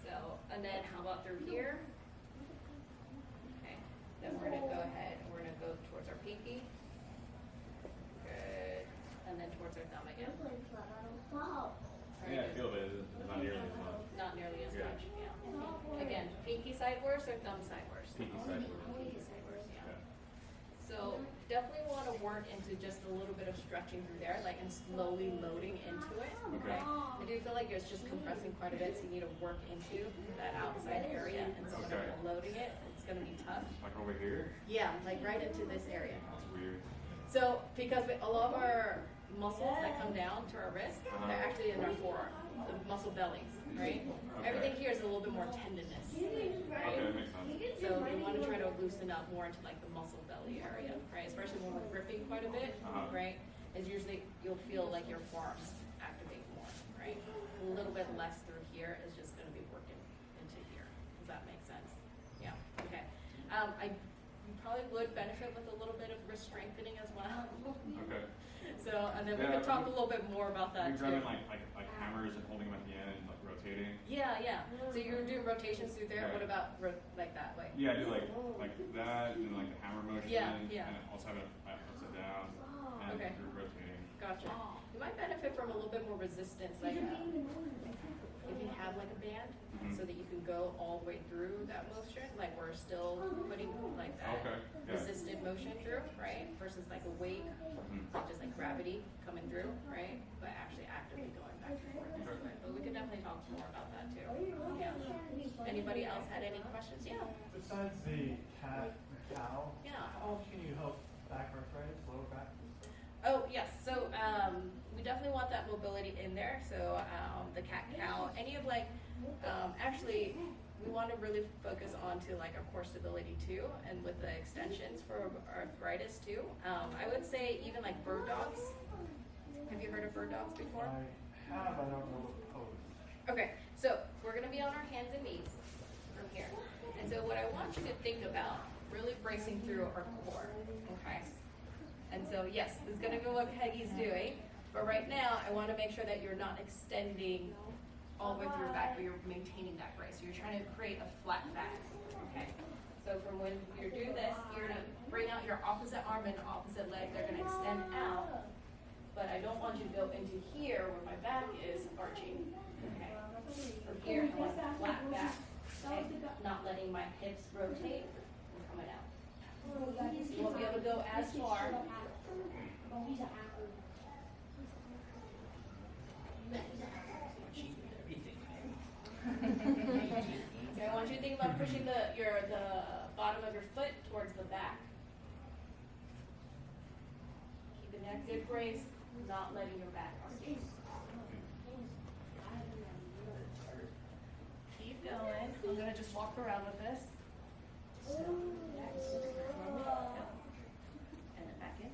So, and then how about through here? Okay. Then we're going to go ahead and we're going to go towards our pinky. Good. And then towards our thumb again. How are you Yeah, I doing? feel it. It's not nearly as much. Not nearly as Yeah. much. Yeah. Again, pinky side worse or thumb side worse? Pinky side. Pinky side worse, yeah. Yeah. So definitely want to work into just a little bit of stretching through there, like and slowly loading into it. Okay. I do feel like it's just compressing quite a bit, so you need to work into that outside area. And so when Okay. I'm loading it, it's going to be tough. Like over here? Yeah, like right into this area. That's weird. So because a lot of our muscles that come down to our wrist, they're actually in our forearm, the muscle bellies, right? Okay. Everything here is a little bit more tendinous, right? Okay, that makes sense. So we want to try to loosen up more into like the muscle belly area, right? Especially when we're gripping quite a bit, right? Is usually you'll feel like your forearms activate more, right? A little bit less through here is just going to be working into here. Does that make sense? Yeah. Okay. You probably would benefit with a little bit of wrist strengthening as well. Okay. So, and then we could talk a little bit more about that You're too. grabbing like hammers and holding them at the end and like rotating. Yeah, yeah. So you're doing rotations through there. Right. What about like that way? Yeah, I do like that and like the hammer motion. Yeah, yeah. And also have it upside down and Okay. you're rotating. Gotcha. You might benefit from a little bit more resistance, like if you have like a band, so that you can go all the way through that motion. Like we're still putting like that resisted motion through, right? Versus like a weight, like just like gravity coming through, right? But actually actively going back and forth. But we could definitely talk more about that too. Yeah. Anybody else had any questions? Yeah. Besides the cat and cow, Yeah. how can you help back arthritis, lower back? Oh, yes. So we definitely want that mobility in there. So the cat-cow, any of like, actually, we want to really focus on to like our core stability too, and with the extensions for arthritis too. I would say even like bird dogs. Have you heard of bird dogs before? I have, I don't know what pose. Okay, so we're going to be on our hands and knees from here. And so what I want you to think about, really bracing through our core, okay? And so yes, this is going to be what Peggy's doing, but right now I want to make sure that you're not extending all the way through back, but you're maintaining that brace. So you're trying to create a flat back, okay? So from when you're doing this, you're going to bring out your opposite arm and opposite leg. They're going to extend out, but I don't want you to go into here where my back is arching, okay? From here, I want a flat back, okay? Not letting my hips rotate and coming out. You won't be able to go as far. Okay, I want you to think about pushing the bottom of your foot towards the back. Keeping that good brace, not letting your back arch. Keep going. I'm gonna just walk around with this. And then back in.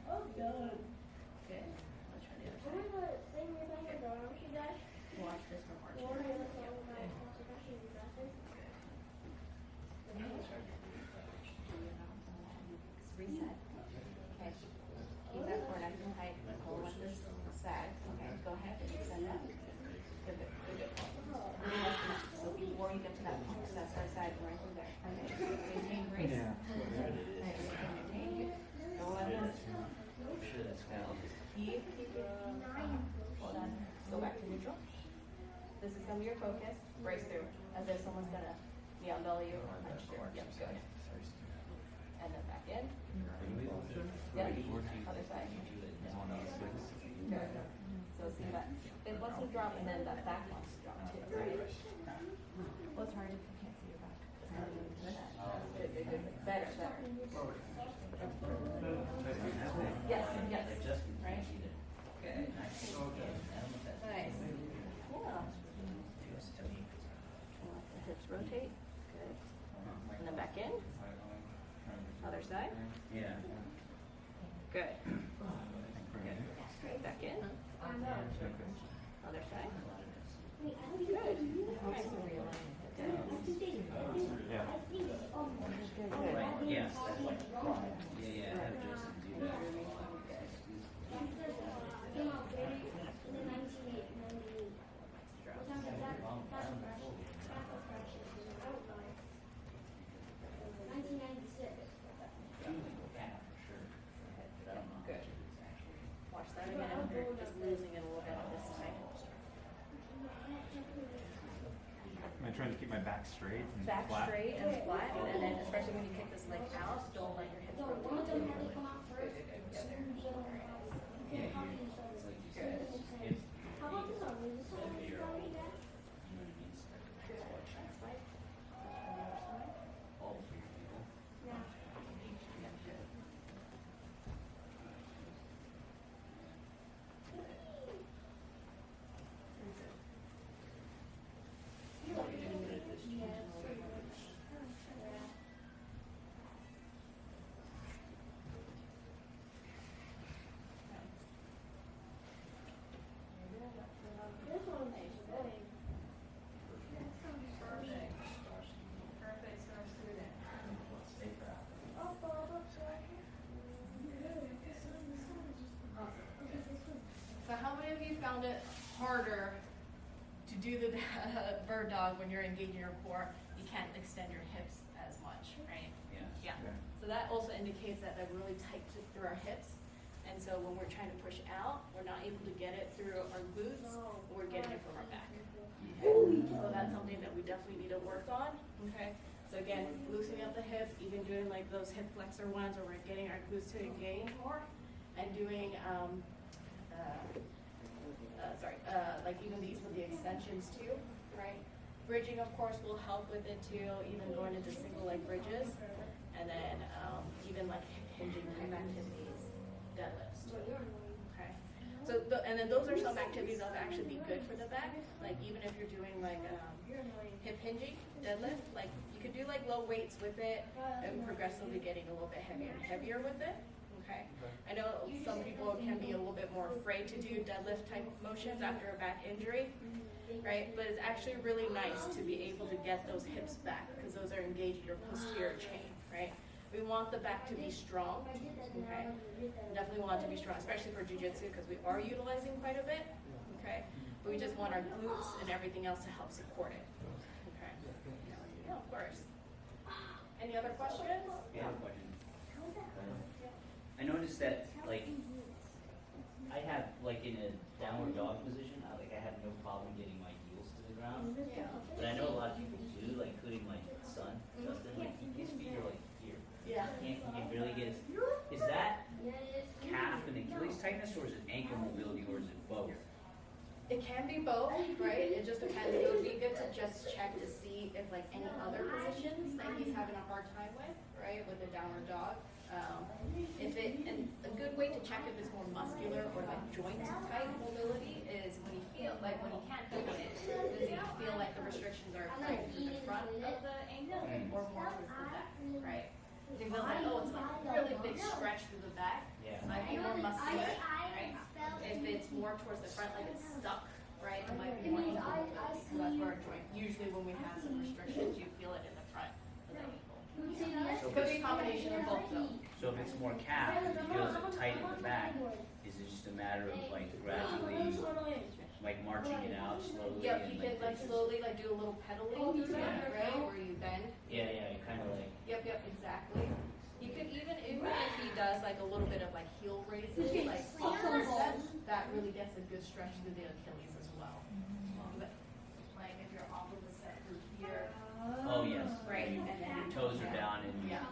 Good. Let's try the other side. Watch this from arching. Reset. Okay. Keep that core nice and tight. Hold on this side. Okay. Go ahead and extend that. Good. So before you get to that point, that's our side right from there. Okay. Maintain brace. Yeah. Maintain. Go on this. Keep. Hold on. Go back to neutral. This is gonna be your focus. Brace through, as if someoe's gonna knee on belly or punch through. Yep. Good. And then back in. Yep. Other side. Good. So see that it wants to drop and then that back wants to drop too, right? What's hard if you can't see your back? Good. Better. Yes. Right? Good. Nice. Cool. Hips rotate. Good. And then back in. Other side. Yeah. Good. Good. Back in. Other side. Good. Nice. Yeah. Right. Yes. Yeah. Have Joseph do that. Good. Watch that again. You're just losing it a little bit this time. Am I trying to keep my back straight and Back flat? straight and flat, and then especially when you kick this leg out, don't let your hips rotate too early. Good. Yeah. Good. many of you found it harder to do the bird dog when you're engaging your core? You can't extend your hips as much, right? Yeah. Yeah. So that also indicates that they're really tight through our hips. And so when we're trying to push out, we're not able to get it through our glutes, we're getting it from our back. Okay? So that's something that we definitely need to work on. Okay? So again, loosening up the hips, even doing like those hip flexor ones where we're getting our glutes to engage more, and doing like even these with the extensions too, right? Bridging, of course, will help with it too, even going into single leg bridges, and then even like hip hinging type activities, deadlifts too. Okay. So and then those are some activities that will actually be good for the back. Like even if you're doing like hip hinging, deadlift, like you could do like low weights with it and progressively getting a little bit heavier and heavier with it. Okay. I know some people can be a little bit more afraid to do deadlift type motions after a back injury, right? But it's actually really nice to be able to get those hips back because those are engaging your posterior chain, right? We want the back to be strong, okay? Definitely want it to be strong, especially for Jiu-Jitsu because we are utilizing quite a bit, okay? But we just want our glutes and everything else to help support it, okay? Yeah, of course. Any other questions? Yeah, question. I noticed that, like, I have, like, in a downward dog position, I have no problem getting my heels to the ground. Yeah. But I know a lot of people do, like, including my son, Justin, like, his feet are, like, here. Yeah. He can barely get his, is that calf and Achilles tightness, or is it ankle mobility, or is it both? It can be both, right? It just depends. It would be good to just check to see if like any other positions that he's having a hard time with, right? With the downward dog. And a good way to check if it's more muscular or like joint type mobility is when he can't do it, does he feel like the restrictions are right to the front of the ankle or more towards the back, right? If he feels like, oh, it's like a really big stretch through the back, Yeah. might be more muscular, right? If it's more towards the front, like it's stuck, right, it might be more ankle mobility, because that's where our joint, usually when we have some restrictions, you feel it in the front of the ankle. So Could be a combination of both though. So if it's more calf, and he feels it tight in the back, is it just a matter of, like, gradually, like, marching it out slowly? Yep, and, you can like slowly like do a little pedaling through that, right, where you bend. Yeah, kind of like, Yep, exactly. You could even if he does like a little bit of like heel raises, like that really gets a good stretch through the Achilles as well. But, like if you're off of the set through here, oh, yes. right, and then Your toes are down and. yeah,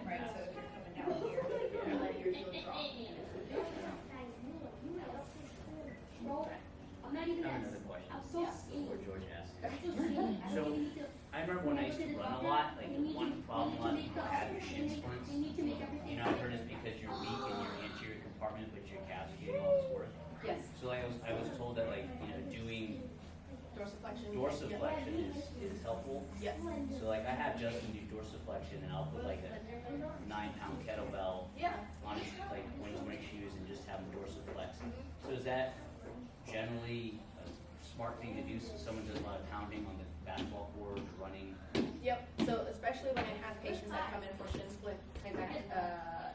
right. So if you're coming down here, you let your heel drop. I have another question before George asks. So, I remember when I used to run a lot, like, one problem a lot of people have your shin splints. You know, I've heard it's because you're weak in your anterior compartment, but your calves are getting all this work. Yes. So I was told that, like, you know, doing dorsiflexion is helpful. Yes. So, like, I have Justin do dorsiflexion, and I'll put, like, a 9-pound kettlebell Yeah. on his, like, when he's wearing shoes and just have him dorsiflex. So is that generally a smart thing to do so someone does a lot of pounding on the basketball court or running? Yep. So especially when I have patients that come in for shin split type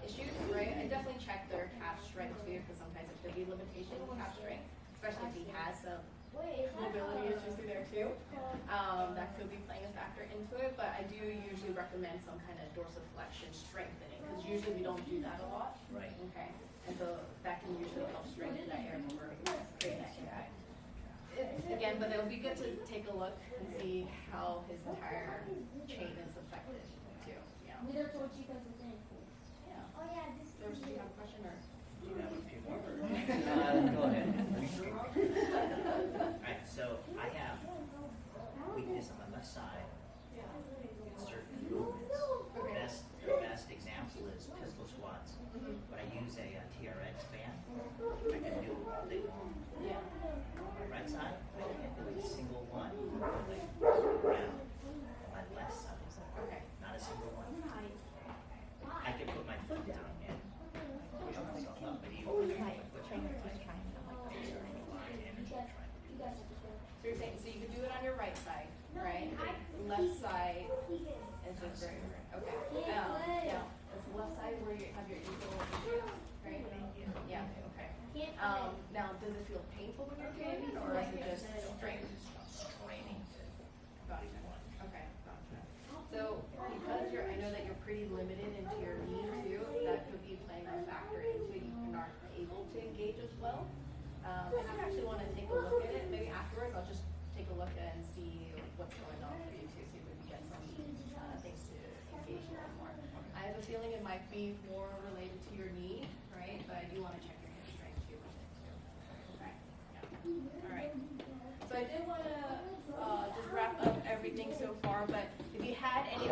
issues, right? I definitely check their calf strength too, because sometimes it could be limitation of calf strength, especially if he has some mobility issues through there too. That could be playing a factor into it, but I do usually recommend some kind of dorsiflexion strengthening, because usually we don't do that a lot. Right. Okay. And so that can usually help strengthen that area where we create that guy. Again, but it would be good to take a look and see how his entire chain is affected too. Yeah. Yeah. George, do you have a question or? Do you have a few more? Go ahead. Alright, so I have weakness on my left side, certain movements. The best example is pistol squats, but I use a TRX band. I can do it all day long. Yeah. On my right side, I can't do a single one, like around. On my left side, Okay. not a single one. I can put my foot down and push myself up, but even with my foot down, I'm exerting a lot of energy trying to do this. So you're saying, so you could do it on your right side, right? Left side is just very, okay. Yeah, it's the left side where you have your equal, right? Yeah, okay. Now, does it feel painful when you're training, or is it just strength? Training. Gotcha. Okay, gotcha. So, because I know that you're pretty limited into your knee too, that could be playing a factor into you aren't able to engage as well. If you actually want to take a look at it, maybe afterwards I'll just take a look at it and see what's going on for you too, see if we can get some things to engage a little more. I have a feeling it might be more related to your knee, right? But I do want to check your hip strength too with it too. Okay. Yeah. All right. So I did want to just wrap up everything so far, but if you had any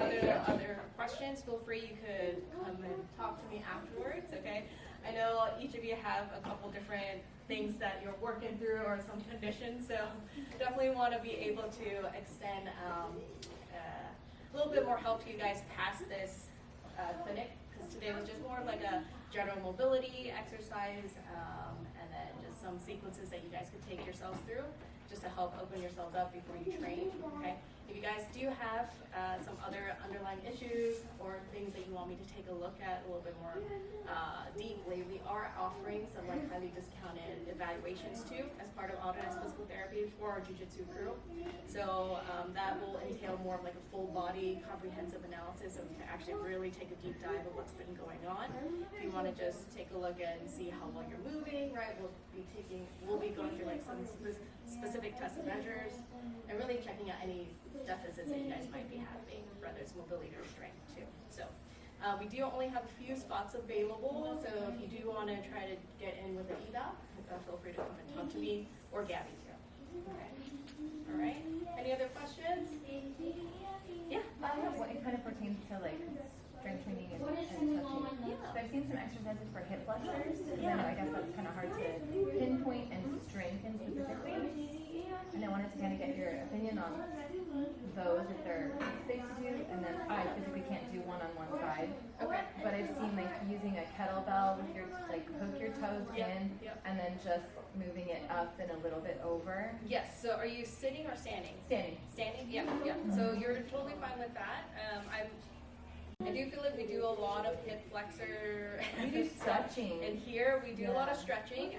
other questions, feel free. You could come and talk to me afterwards. Okay. I know each of you have a couple different things that you're working through or some conditions, so definitely want to be able to extend a little bit more help to you guys past this clinic, because today was just more like a general mobility exercise, and then just some sequences that you guys could take yourselves through just to help open yourselves up before you train. Okay. If you guys do have some other underlying issues or things that you want me to take a look at a little bit more deeply, we are offering some like highly discounted evaluations too as part of Auto-Ness Physical Therapy for our Jiu-Jitsu crew. So that will entail more of like a full body comprehensive analysis of to actually really take a deep dive of what's been going on. If you want to just take a look at and see how well you're moving, right? We'll be going through like some specific tests and measures and really checking out any deficits that you guys might be having, whether it's mobility or strength too. So we do only have a few spots available, so if you do want to try to get in with an eval, feel free to come and talk to me or Gabby too. Okay. All right. Any other questions? Yeah. What it kind of pertains to like strength training and touching. So I've seen some exercises for hip flexors, and I guess that's kind of hard to pinpoint and strengthen specifically. And I wanted to kind of get your opinion on those, if they're safe to do, and then I physically can't do one on one side. Okay. But I've seen like using a kettlebell with your, like hook your toes in, and then just moving it up and a little bit over. Yes, so are you sitting or standing? Standing. Standing, yeah. So you're totally fine with that. I do feel like we do a lot of hip flexor We do stretching. in here. We do a lot of stretching.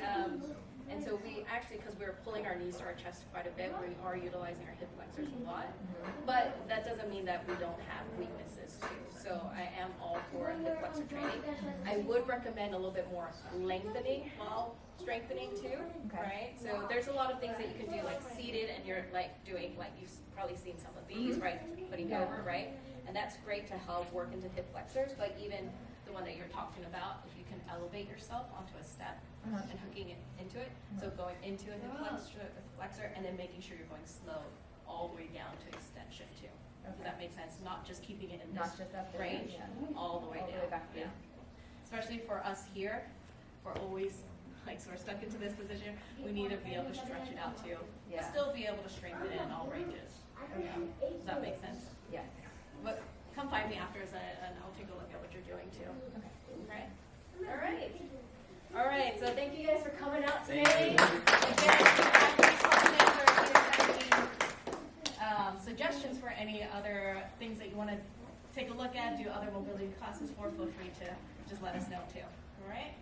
And so we actually, because we're pulling our knees to our chest quite a bit, we are utilizing our hip flexors a lot. But that doesn't mean that we don't have weaknesses too. So I am all for hip flexor training. I would recommend a little bit more lengthening while strengthening too, right? So there's a lot of things that you can do, like seated, and you're like doing, like you've probably seen some of these, right? Putting over, right? And that's great to help work into hip flexors, but even the one that you're talking about, if you can elevate yourself onto a step and hooking it into it, so going into a hip flexor and then making sure you're going slow all the way down to extension too. Does that make sense? Not just keeping it in this range, all the way down. Yeah. Especially for us here, we're always like, so we're stuck into this position. We need to be able to stretch it out too, but still be able to strengthen it in all ranges. Does that make sense? Yes. But come find me afterwards, and I'll take a look at what you're doing too. Okay. All right. All right. So thank you guys for coming out today. Again, if you have any comments or if you have any suggestions for any other things that you want to take a look at, do other mobility classes for, feel free to just let us know too. All right.